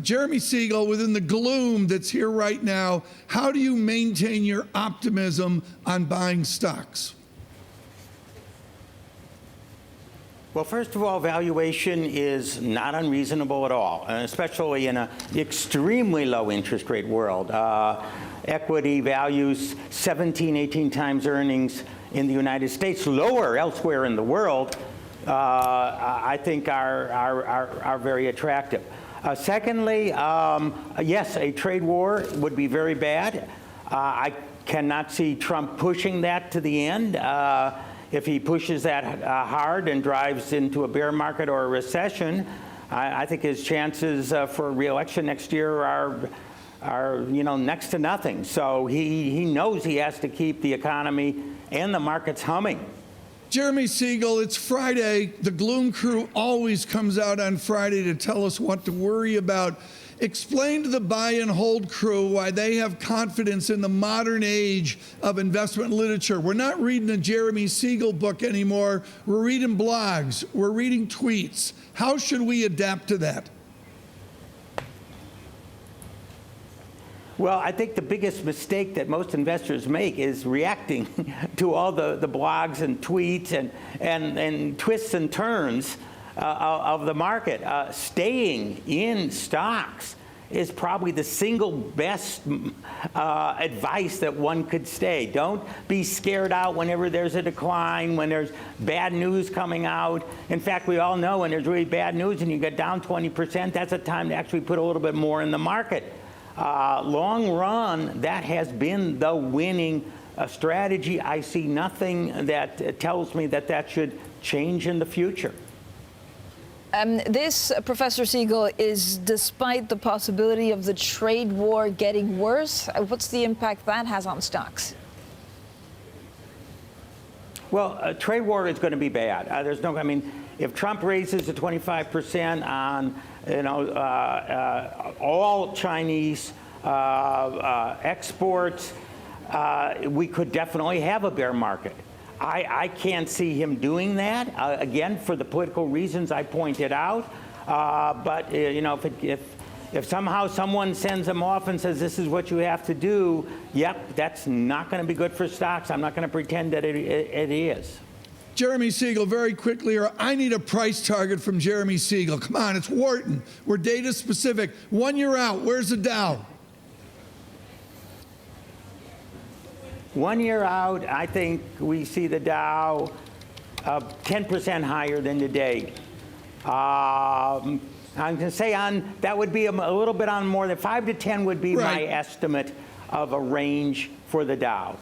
Jeremy Siegel, within the gloom that's here right now, how do you maintain your optimism on buying stocks? Well, first of all, valuation is not unreasonable at all, especially in an extremely low interest rate world. Equity values 17, 18 times earnings in the United States, lower elsewhere in the world, I think are very attractive. Secondly, yes, a trade war would be very bad. I cannot see Trump pushing that to the end. If he pushes that hard and drives into a bear market or a recession, I think his chances for re-election next year are next to nothing. So he knows he has to keep the economy and the markets humming. Jeremy Siegel, it's Friday. The Gloom Crew always comes out on Friday to tell us what to worry about. Explain to the buy and hold crew why they have confidence in the modern age of investment literature. We're not reading a Jeremy Siegel book anymore. We're reading blogs. We're reading tweets. How should we adapt to that? Well, I think the biggest mistake that most investors make is reacting to all the blogs and tweets and twists and turns of the market. Staying in stocks is probably the single best advice that one could stay. Don't be scared out whenever there's a decline, when there's bad news coming out. In fact, we all know when there's really bad news and you get down 20%, that's a time to actually put a little bit more in the market. Long run, that has been the winning strategy. I see nothing that tells me that should change in the future. This, Professor Siegel, is despite the possibility of the trade war getting worse. What's the impact that has on stocks? Well, a trade war is going to be bad. If Trump raises the 25% on, all Chinese exports, we could definitely have a bear market. I can't see him doing that, again, for the political reasons I pointed out. But if somehow someone sends him off and says this is what you have to do, yep, that's not going to be good for stocks. I'm not going to pretend that it is. Jeremy Siegel, very quickly, or I need a price target from Jeremy Siegel. Come on, it's Wharton. We're data specific. 1 year out, where's the Dow? 1 year out, I think we see the Dow 10% higher than today. I'm going to say that would be a little bit on more than 5 to 10 would be my estimate of a range for the Dow.